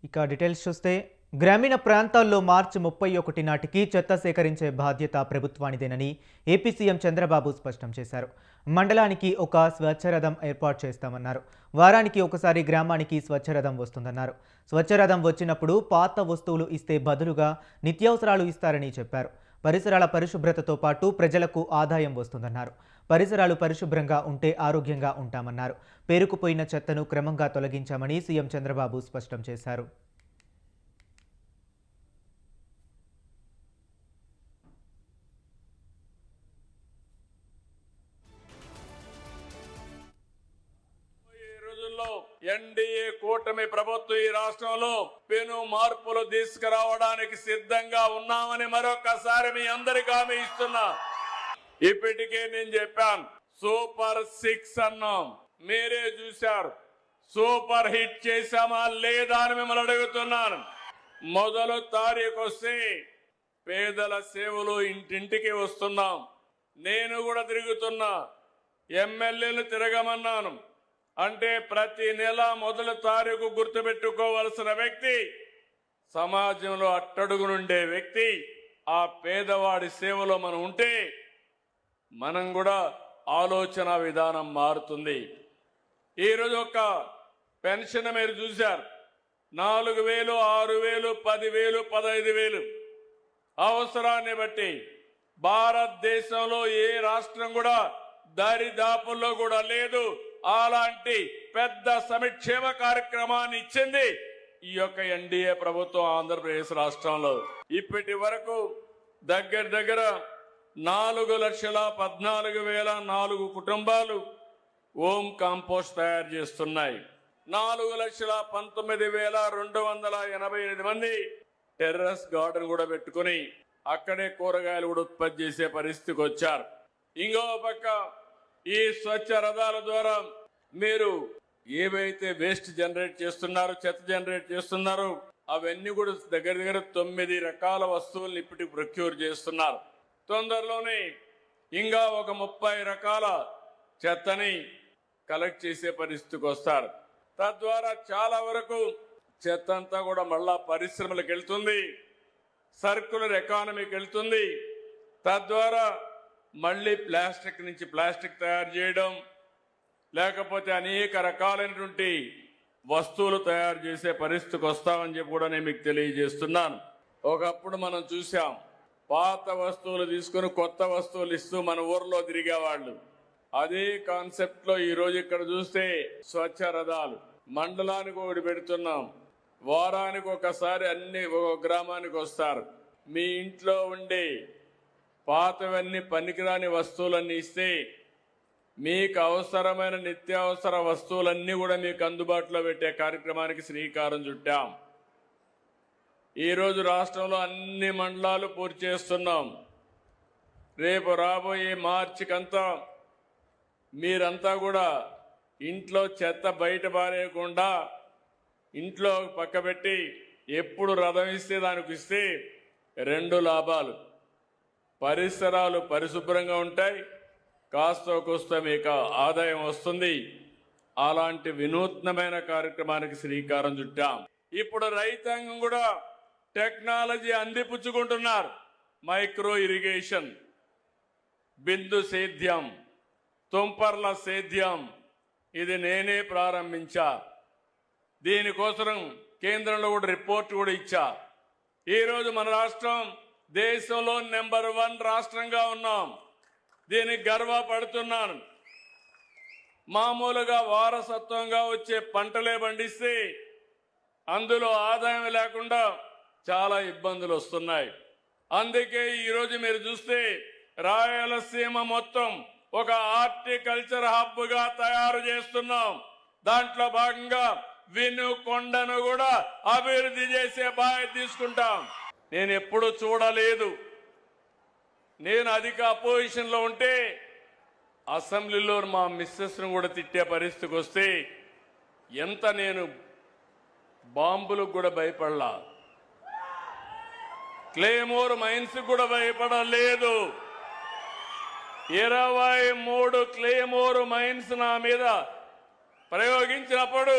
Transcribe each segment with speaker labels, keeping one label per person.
Speaker 1: ఇక డీటెయిల్స్ చూస్తే గ్రామీణ ప్రాంతాల్లో మార్చి 31 నాటికి చెత్త సేకరించే బాధ్యత ప్రభుత్వానిదేనని ఏపీ సీఎం చంద్రబాబు స్పష్టం చేశారు. మండలానికి ఒక స్వచ్ఛరథం ఏర్పాటు చేస్తామన్నారు. వారానికి ఒకసారి గ్రామానికి స్వచ్ఛరథం వస్తుందన్నారు. స్వచ్ఛరథం వచ్చినప్పుడు పాత వస్తువులు ఇస్తే బదులుగా నిత్యావసరాలు ఇస్తారని చెప్పారు. పరిసరాల పరిశుభ్రతతో పాటు ప్రజలకు ఆదాయం వస్తుందన్నారు. పరిసరాలు పరిశుభ్రంగా ఉంటే ఆరోగ్యంగా ఉంటామన్నారు. పేరుకుపోయిన చెత్తను క్రమంగా తొలగించామని సీఎం చంద్రబాబు స్పష్టం చేశారు.
Speaker 2: ఎన్డీఏ కూటమి ప్రభుత్వం ఈ రాష్ట్రంలో పెను మార్పులు తీసుకురావడానికి సిద్ధంగా ఉన్నామని మరొకసారి మీ అందరికీ హామీ ఇస్తున్నా. ఇప్పటికే నేను చెప్పాను, సూపర్ 6 అన్నాం, మీరే చూశారు. సూపర్ హిట్ చేశామా లేదా అని మిమ్మల్ని అడుగుతున్నాను. మొదలు తారీఖు వస్తే పేదల సేవలు ఇంటింటికి వస్తున్నాం. నేను కూడా తిరుగుతున్నా, ఎమ్మెల్యేలు తిరగమన్నాను. అంటే ప్రతి నెల మొదటి తారీఖు గుర్తుపెట్టుకోవాల్సిన వ్యక్తి, సమాజంలో అట్టడుగు నుండే వ్యక్తి, ఆ పేదవాడి సేవలో మనం ఉంటే మనం కూడా ఆలోచన విధానం మారుతుంది. ఈరోజు ఒక పెన్షన్ మీరు చూశారు, 4,000, 6,000, 10,000, 15,000 అవసరాన్ని బట్టి భారతదేశంలో ఏ రాష్ట్రం కూడా దరిదాపుల్లో కూడా లేదు. అలాంటి పెద్ద సంక్షేమ కార్యక్రమాన్ని ఇచ్చింది ఈ యొక్క ఎన్డీఏ ప్రభుత్వం ఆంధ్రప్రదేశ్ రాష్ట్రంలో. ఇప్పటి వరకు దగ్గర 4,14,004 కుటుంబాలు హోమ్ కాంపోస్ట్ తయారు చేస్తున్నాయి. 4,19,288 మంది టెర్రస్ గార్డెన్ కూడా పెట్టుకుని అక్కడే కూరగాయలు కూడా ఉత్పత్తి చేసే పరిస్థితికి వచ్చారు. ఇంకో పక్క ఈ స్వచ్ఛ రథాల ద్వారా మీరు ఏవైతే వేస్ట్ జనరేట్ చేస్తున్నారో, చెత్త జనరేట్ చేస్తున్నారో, అవన్నీ కూడా దగ్గర 9 రకాల వస్తువులను ఇప్పటికి ప్రొక్యూర్ చేస్తున్నారు. తొందరలోనే ఇంకా ఒక 30 రకాల చెత్తని కలెక్ట్ చేసే పరిస్థితికి వస్తారు. తద్వారా చాలా వరకు చెత్త అంతా కూడా మళ్ళా పరిశ్రమలకు వెళ్తుంది, సర్క్యులర్ ఎకానమీకి వెళ్తుంది. తద్వారా మళ్ళీ ప్లాస్టిక్ నుంచి ప్లాస్టిక్ తయారు చేయడం, లేకపోతే అనేక రకాలైనటువంటి వస్తువులు తయారు చేసే పరిస్థితికి వస్తామని చెప్పి కూడా నేను మీకు తెలియజేస్తున్నాను. ఒకప్పుడు మనం చూసాం, పాత వస్తువులు తీసుకుని కొత్త వస్తువులు ఇస్తూ మన ఊర్లో తిరిగేవాళ్ళు. అదే కాన్సెప్ట్లో ఈరోజు ఇక్కడ చూస్తే స్వచ్ఛ రథాలు మండలానికి ఒకటి పెడుతున్నాం. వారానికి ఒకసారి అన్ని ఒక గ్రామానికి వస్తారు. మీ ఇంట్లో ఉండే పాతవన్నీ పనికిరాని వస్తువులన్నీ ఇస్తే మీకు అవసరమైన నిత్యావసర వస్తువులన్నీ కూడా మీకు అందుబాటులో పెట్టే కార్యక్రమానికి శ్రీకారం చుట్టాం. ఈరోజు రాష్ట్రంలో అన్ని మండలాలు పూర్తి చేస్తున్నాం. రేపు రాబోయే మార్చికంతా మీరంతా కూడా ఇంట్లో చెత్త బయట పారేయకుండా ఇంట్లో పక్కబెట్టి ఎప్పుడు రథం ఇస్తే దానికి ఇస్తే 2 లాభాలు. పరిసరాలు పరిశుభ్రంగా ఉంటాయి, కాస్త కోస్త మీకు ఆదాయం వస్తుంది. అలాంటి వినూత్నమైన కార్యక్రమానికి శ్రీకారం చుట్టాం. ఇప్పుడు రైతాంగం కూడా టెక్నాలజీ అందిపుచ్చుకుంటున్నారు. మైక్రో ఇరిగేషన్, బిందు సేద్యం, తుంపర్ల సేద్యం, ఇది నేనే ప్రారంభించా. దీనికోసం కేంద్రంలో కూడా రిపోర్ట్ కూడా ఇచ్చా. ఈరోజు మన రాష్ట్రం దేశంలో నెంబర్ 1 రాష్ట్రంగా ఉన్నాం. దీనికి గర్వపడుతున్నాను. మామూలుగా వారసత్వంగా వచ్చే పంటలే పండిస్తే అందులో ఆదాయం లేకుండా చాలా ఇబ్బందులు వస్తున్నాయి. అందుకే ఈరోజు మీరు చూస్తే రాయలసీమ మొత్తం ఒక హార్టికల్చర్ హబ్గా తయారు చేస్తున్నాం. దాంట్లో భాగంగా వినుకొండను కూడా అభివృద్ధి చేసే బాధ్యత తీసుకుంటాం. నేను ఎప్పుడు చూడలేదు, నేను అధిక అపోజిషన్లో ఉంటే అసెంబ్లీలో మా మిస్సెస్ను కూడా తిట్టే పరిస్థితికి వస్తే ఎంత నేను బాంబులకు కూడా భయపడలా, క్లేమోర్ మైన్స్ కూడా భయపడలేదు. 23 క్లేమోర్ మైన్స్ నా మీద ప్రయోగించినప్పుడు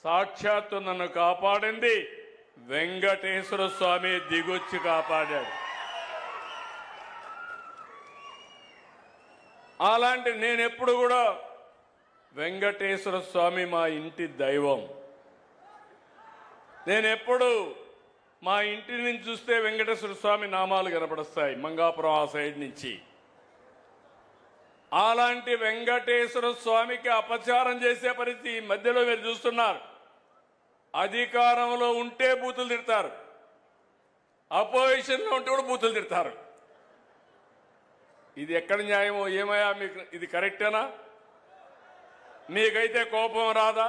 Speaker 2: సాక్షాత్తు నన్ను కాపాడింది వెంకటేశ్వర స్వామి దిగొచ్చి కాపాడాడు. అలాంటి నేనెప్పుడు కూడా వెంకటేశ్వర స్వామి మా ఇంటి దైవం. నేనెప్పుడు మా ఇంటి నుంచి చూస్తే వెంకటేశ్వర స్వామి నామాలు కనపడస్తాయి మంగాపురం ఆ సైడ్ నుంచి. అలాంటి వెంకటేశ్వర స్వామికి అపచారం చేసే పరిస్థితి ఈ మధ్యలో మీరు చూస్తున్నారు. అధికారంలో ఉంటే బూతులు తిడతారు, అపోజిషన్లో ఉంటే కూడా బూతులు తిడతారు. ఇది ఎక్కడ న్యాయమో ఏమయ్యా? మీకు ఇది కరెక్టేనా? మీకైతే కోపం రాదా?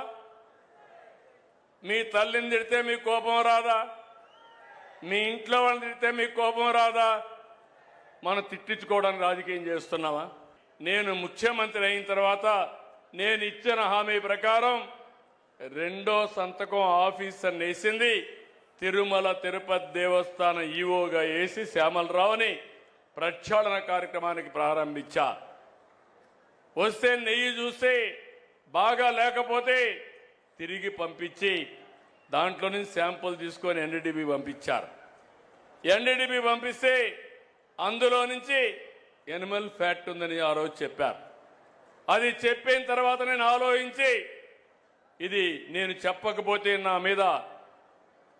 Speaker 2: మీ తల్లిని తిడితే మీకు కోపం రాదా? మీ ఇంట్లో వాళ్ళని తిడితే మీకు కోపం రాదా? మనం తిట్టించుకోవడానికి రాజకీయం చేస్తున్నావా? నేను ముఖ్యమంత్రి అయిన తర్వాత నేను ఇచ్చిన హామీ ప్రకారం రెండో సంతకం ఆఫీసర్ వేసింది తిరుమల తిరుపతి దేవస్థానం ఈవోగా వేసి శ్యామలరావుని ప్రక్షాళన కార్యక్రమానికి ప్రారంభించా. వస్తే నెయ్యి చూస్తే బాగా లేకపోతే తిరిగి పంపించి దాంట్లో నుంచి శాంపుల్ తీసుకొని ఎన్డీడీబీ పంపించారు. ఎన్డీడీబీ పంపిస్తే అందులో నుంచి ఎనిమల్ ఫ్యాట్ ఉందని ఆ రోజు చెప్పారు. అది చెప్పిన తర్వాత నేను ఆలోచించి ఇది నేను చెప్పకపోతే నా మీద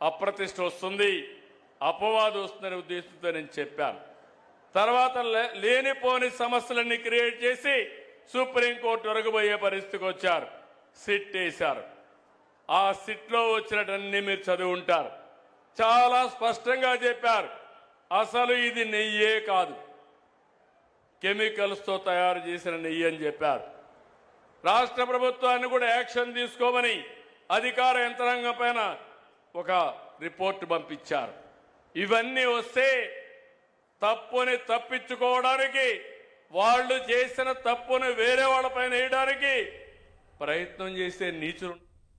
Speaker 2: అప్రతిష్ట వస్తుంది, అపవాదు వస్తుందనే ఉద్దేశంతో నేను చెప్పాను. తర్వాత లేనిపోని సమస్యలన్నీ క్రియేట్ చేసి సుప్రీంకోర్టు వరకు పోయే పరిస్థితికి వచ్చారు. సిట్ వేశారు. ఆ సిట్లో వచ్చినటన్నీ మీరు చదివి ఉంటారు. చాలా స్పష్టంగా చెప్పారు, అసలు ఇది నెయ్యే కాదు, కెమికల్స్తో తయారు చేసిన నెయ్యి అని చెప్పారు. రాష్ట్ర ప్రభుత్వాన్ని కూడా యాక్షన్ తీసుకోమని అధికార యంత్రాంగం పైన ఒక రిపోర్ట్ పంపించారు. ఇవన్నీ వస్తే తప్పుని తప్పించుకోవడానికి, వాళ్ళు చేసిన తప్పును వేరే వాళ్ళపైన వేయడానికి ప్రయత్నం చేసే నీచులు